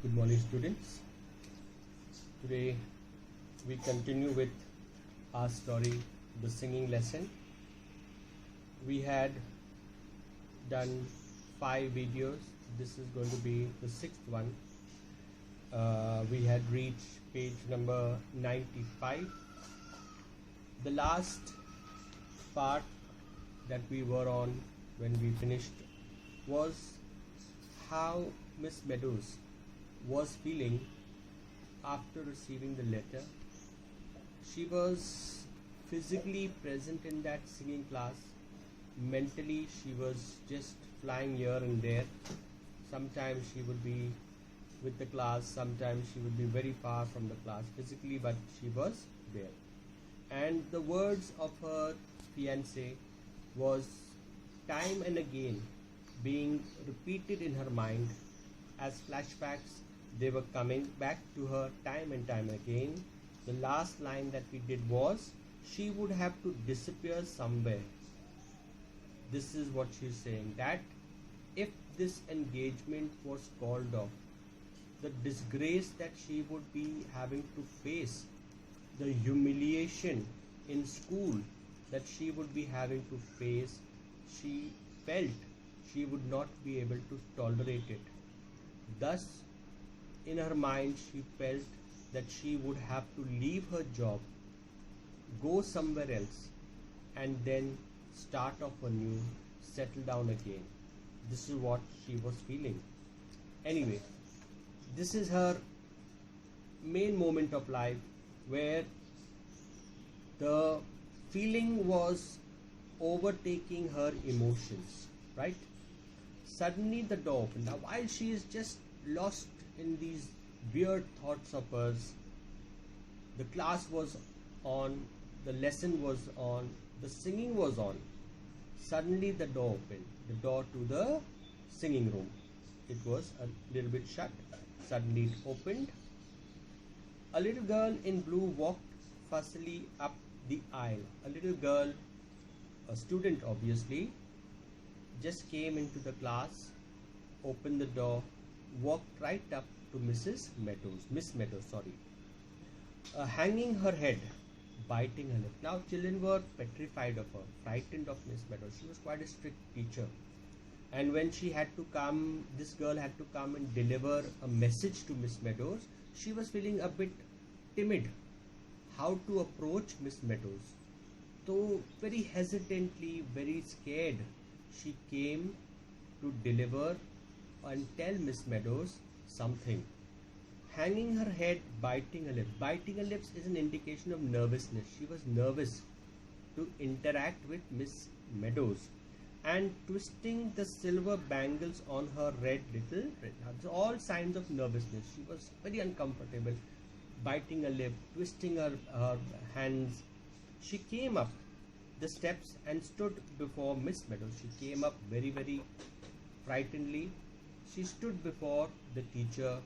Good morning, students. Today we continue with our story, the singing lesson. We had done 5 videos. This is going to be the 6th one. We had reached page number 95. The last part that we were on when we finished was how Miss Meadows was feeling after receiving the letter. She was physically present in that singing class. Mentally she was just flying here and there. Sometimes she would be with the class, sometimes she would be very far from the class physically, but she was there. And the words of her fiancé was time and again being repeated in her mind as flashbacks. They were coming back to her time and time again. The last line that we did was, she would have to disappear somewhere. This is what she's saying, that if this engagement was called off, the disgrace that she would be having to face, the humiliation in school that she would be having to face, she felt she would not be able to tolerate it. Thus, in her mind, she felt that she would have to leave her job, go somewhere else, and then start off anew, settle down again. This is what she was feeling. Anyway, this is her main moment of life where the feeling was overtaking her emotions, right? Suddenly the door opened. Now, while she is just lost in these weird thoughts of hers, the class was on, the lesson was on, the singing was on. Suddenly the door opened, the door to the singing room. It was a little bit shut. Suddenly it opened. A little girl in blue walked fussily up the aisle. A little girl, a student obviously, just came into the class, opened the door, walked right up to Miss Meadows, hanging her head, biting her lip. Now children were petrified of her, frightened of Miss Meadows. She was quite a strict teacher. And when she had to come, this girl had to come and deliver a message to Miss Meadows, she was feeling a bit timid. How to approach Miss Meadows? So very hesitantly, very scared, she came to deliver and tell Miss Meadows something. Hanging her head, biting her lips. Biting her lips is an indication of nervousness. She was nervous to interact with Miss Meadows. And twisting the silver bangles on her little red. All signs of nervousness. She was very uncomfortable, biting her lip, twisting her hands. She came up the steps and stood before Miss Meadows. She came up very, very frightenedly. She stood before the teacher,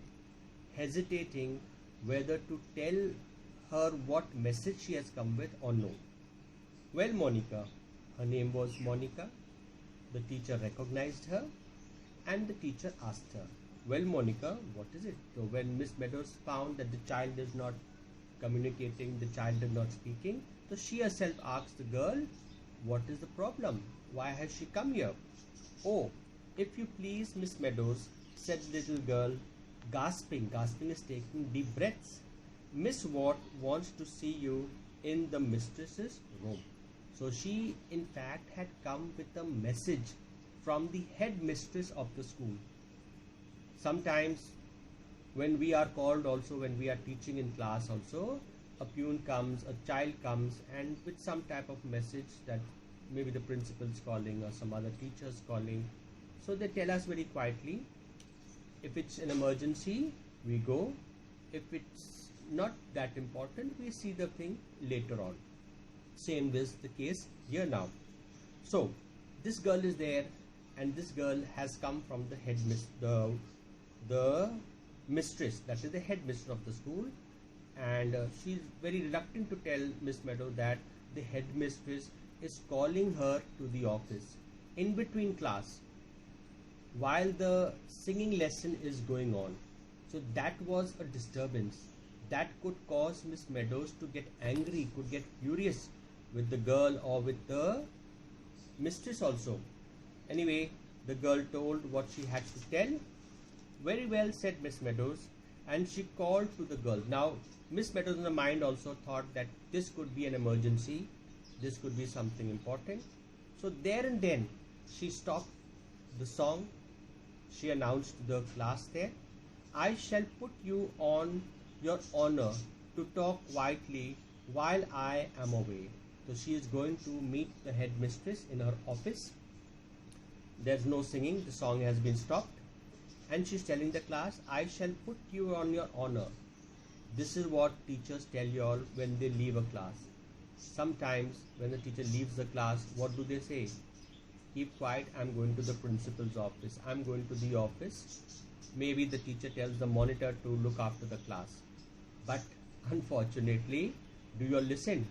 hesitating whether to tell her what message she has come with or no. Well, Monica, her name was Monica. The teacher recognized her and the teacher asked her, well, Monica, what is it? So when Miss Meadows found that the child is not communicating, the child is not speaking, so she herself asked the girl, what is the problem? Why has she come here? Oh, if you please, Miss Meadows, said the little girl, gasping. Gasping is taking deep breaths. Miss Watt wants to see you in the mistress's room. So she, in fact, had come with a message from the headmistress of the school. Sometimes when we are called also, when we are teaching in class also, a peon comes, a child comes, and with some type of message that maybe the principal is calling or some other teacher is calling. So they tell us very quietly, if it's an emergency, we go. If it's not that important, we see the thing later on. Same is the case here now. So this girl is there, and this girl has come from the the mistress, that is the headmistress of the school, and she's very reluctant to tell Miss Meadows that the headmistress is calling her to the office in between class while the singing lesson is going on. So that was a disturbance. That could cause Miss Meadows to get angry, could get furious with the girl or with the mistress also. Anyway, the girl told what she had to tell. Very well, said Miss Meadows, and she called to the girl. Now, Miss Meadows in her mind also thought that this could be an emergency, this could be something important. So there and then, she stopped the song. She announced to the class there, I shall put you on your honor to talk quietly while I am away. So she is going to meet the headmistress in her office. There's no singing, the song has been stopped. And she's telling the class, I shall put you on your honor. This is what teachers tell you all when they leave a class. Sometimes when the teacher leaves the class, what do they say? Keep quiet, I'm going to the principal's office. I'm going to the office. Maybe the teacher tells the monitor to look after the class. But unfortunately, do you all listen?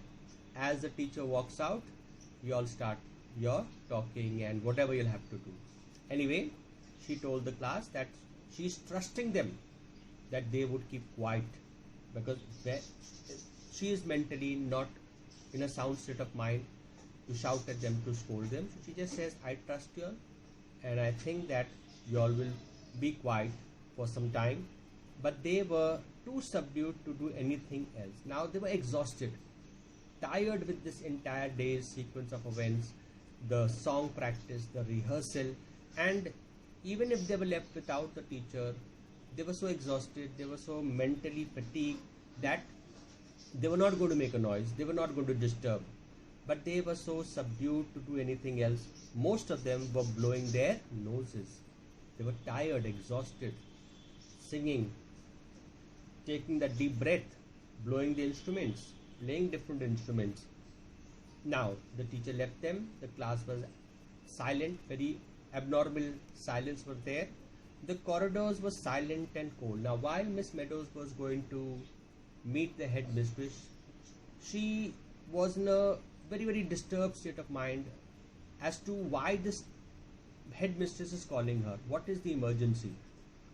As the teacher walks out, you all start your talking and whatever you'll have to do. Anyway, she told the class that she's trusting them that they would keep quiet because she is mentally not in a sound state of mind to shout at them, to scold them. So she just says, I trust you all and I think that you all will be quiet for some time. But they were too subdued to do anything else. Now they were exhausted, tired with this entire day's sequence of events, the song practice, the rehearsal, and even if they were left without the teacher, they were so exhausted, they were so mentally fatigued that they were not going to make a noise, they were not going to disturb, but they were so subdued to do anything else. Most of them were blowing their noses. They were tired, exhausted, singing, taking that deep breath, blowing the instruments, playing different instruments. Now, the teacher left them, the class was silent, very abnormal silence was there. The corridors were silent and cold. Now, while Miss Meadows was going to meet the headmistress, she was in a very, very disturbed state of mind as to why this headmistress is calling her. What is the emergency?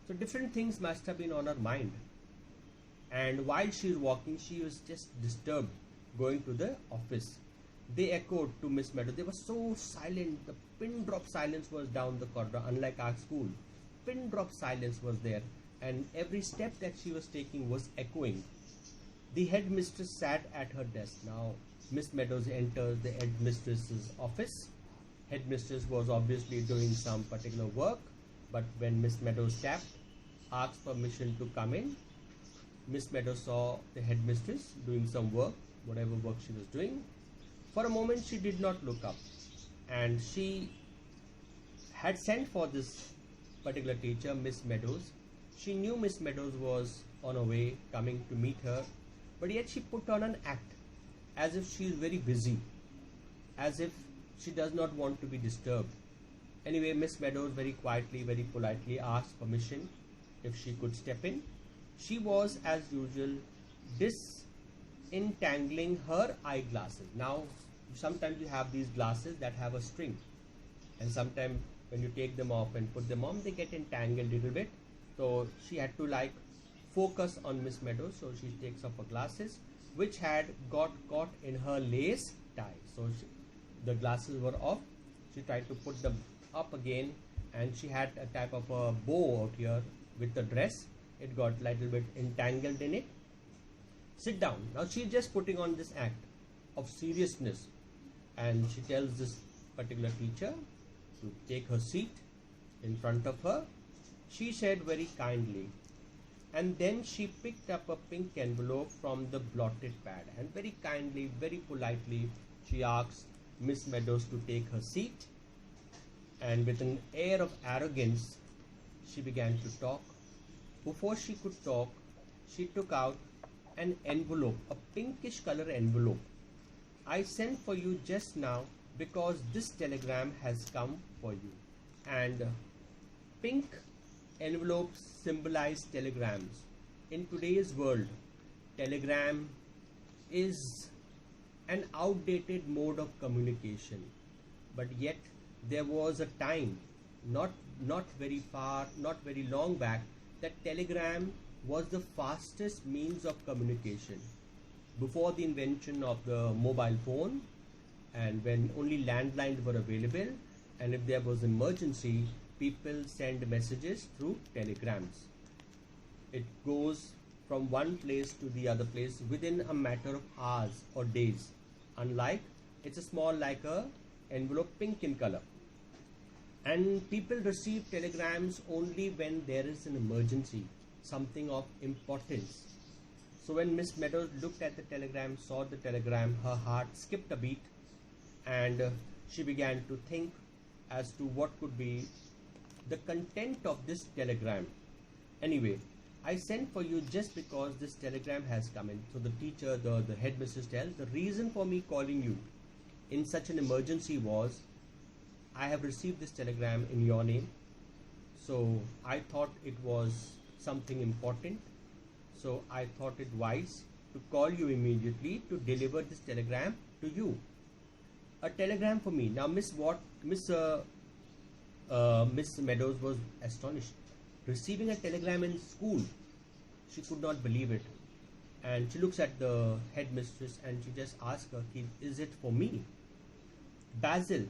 So different things must have been on her mind. And while she was walking, she was just disturbed going to the office. They echoed to Miss Meadows. They were so silent. The pin drop silence was down the corridor, unlike our school. Pin drop silence was there, and every step that she was taking was echoing. The headmistress sat at her desk. Now, Miss Meadows enters the headmistress's office. Headmistress was obviously doing some particular work, but when Miss Meadows tapped, asked permission to come in, Miss Meadows saw the headmistress doing some work, whatever work she was doing. For a moment, she did not look up, and she had sent for this particular teacher, Miss Meadows. She knew Miss Meadows was on her way, coming to meet her, but yet she put on an act as if she is very busy, as if she does not want to be disturbed. Anyway, Miss Meadows very quietly, very politely asked permission if she could step in. She was, as usual, disentangling her eyeglasses. Now, sometimes you have these glasses that have a string, and sometimes when you take them off and put them on, they get entangled a little bit. So she had to focus on Miss Meadows. So she takes off her glasses, which had got caught in her lace tie. So the glasses were off. She tried to put them up again, and she had a type of a bow out here with the dress. It got a little bit entangled in it. Sit down. Now she's just putting on this act of seriousness, and she tells this particular teacher to take her seat in front of her. She said very kindly, and then she picked up a pink envelope from the blotted pad, and very kindly, very politely, she asked Miss Meadows to take her seat, and with an air of arrogance, she began to talk. Before she could talk, she took out an envelope, a pinkish color envelope. I sent for you just now because this telegram has come for you. And pink envelopes symbolize telegrams. In today's world, telegram is an outdated mode of communication. But yet, there was a time, not very far, not very long back, that telegram was the fastest means of communication before the invention of the mobile phone, and when only landlines were available, and if there was emergency, people send messages through telegrams. It goes from one place to the other place within a matter of hours or days. Unlike, it's a small like a envelope, pink in color. And people receive telegrams only when there is an emergency, something of importance. So when Miss Meadows looked at the telegram, saw the telegram, her heart skipped a beat, and she began to think as to what could be the content of this telegram. Anyway, I sent for you just because this telegram has come in. So the teacher, the headmistress tells, the reason for me calling you in such an emergency was, I have received this telegram in your name. So I thought it was something important. So I thought it wise to call you immediately to deliver this telegram to you. A telegram for me. Now Miss Meadows was astonished. Receiving a telegram in school, she could not believe it. And she looks at the headmistress and she just asks her, is it for me? Basil,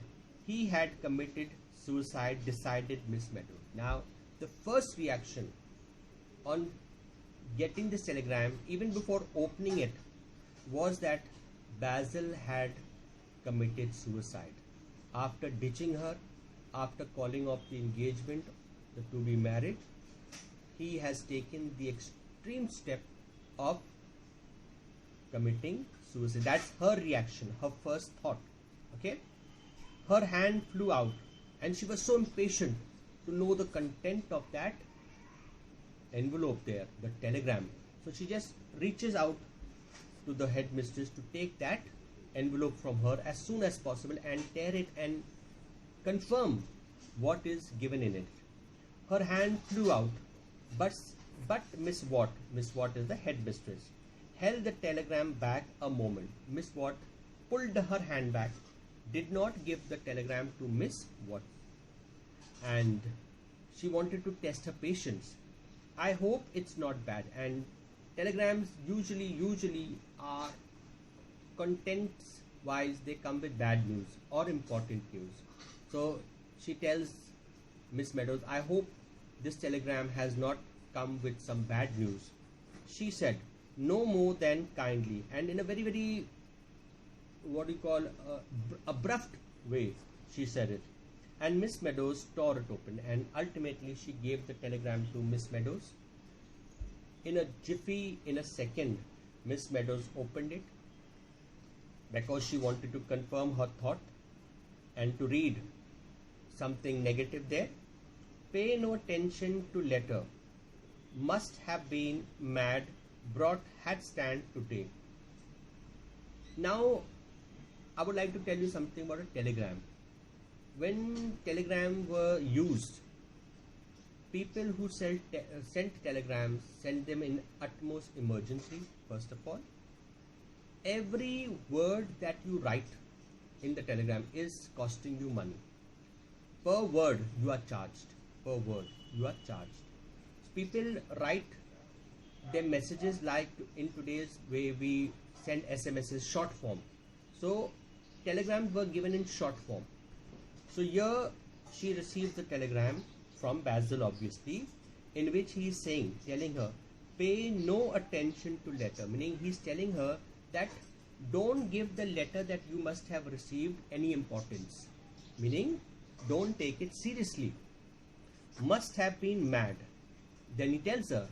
he had committed suicide, decided Miss Meadows. Now, the first reaction on getting this telegram, even before opening it, was that Basil had committed suicide. After ditching her, after calling off the engagement to be married, he has taken the extreme step of committing suicide. That's her reaction, her first thought. Okay? Her hand flew out and she was so impatient to know the content of that envelope there, the telegram. So she just reaches out to the headmistress to take that envelope from her as soon as possible and tear it and confirm what is given in it. Her hand flew out, but Miss Watt is the headmistress, held the telegram back a moment. Miss Watt pulled her hand back, did not give the telegram to Miss Watt, and she wanted to test her patience. I hope it's not bad. And telegrams usually are contents wise, they come with bad news or important news. So she tells Miss Meadows, I hope this telegram has not come with some bad news. She said, no more than kindly, and in a very abrupt way she said it. And Miss Meadows tore it open, and ultimately she gave the telegram to Miss Meadows. In a jiffy, in a second, Miss Meadows opened it because she wanted to confirm her thought and to read something negative there. Pay no attention to letter. Must have been mad. Brought hat stand today. Now, I would like to tell you something about a telegram. When telegrams were used, people who sent telegrams sent them in utmost emergency, first of all. Every word that you write in the telegram is costing you money. Per word you are charged. Per word you are charged. So people write their messages like in today's way we send SMSs, short form. So telegrams were given in short form. So here she receives the telegram from Basil, obviously, in which he is telling her, pay no attention to letter, meaning he's telling her that don't give the letter that you must have received any importance, meaning don't take it seriously. Must have been mad. Then he tells her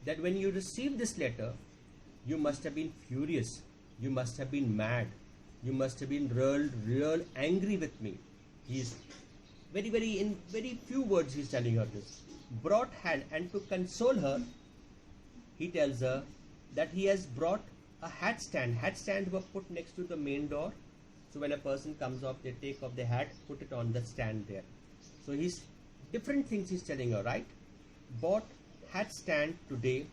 that when you received this letter, you must have been furious, you must have been mad, you must have been real angry with me. He's in very few words he's telling her this. Brought hand, and to console her, he tells her that he has brought a hat stand. Hat stands were put next to the main door. So when a person comes off, they take off the hat, put it on the stand there. So he's different things he's telling her, right? Bought hat stand today,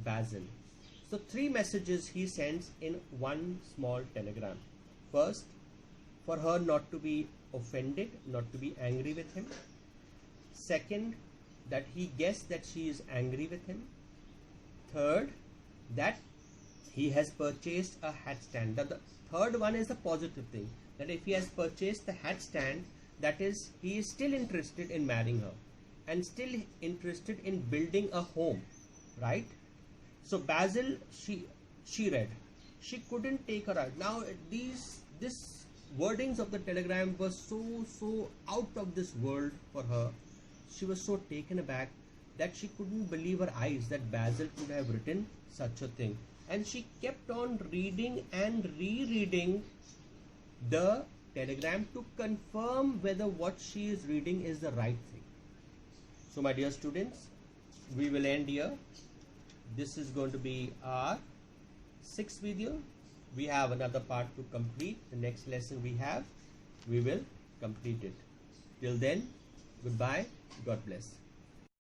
Basil. So 3 messages he sends in one small telegram. First, for her not to be offended, not to be angry with him. Second, that he guessed that she is angry with him. Third, that he has purchased a hat stand. The third one is a positive thing, that if he has purchased the hat stand, that is, he is still interested in marrying her and still interested in building a home, right? So Basil, she read. She couldn't take her out. Now this wordings of the telegram was so out of this world for her. She was so taken aback that she couldn't believe her eyes that Basil could have written such a thing. And she kept on reading and rereading the telegram to confirm whether what she is reading is the right thing. So my dear students, we will end here. This is going to be our 6th video. We have another part to complete. The next lesson we will complete it. Till then, goodbye. God bless.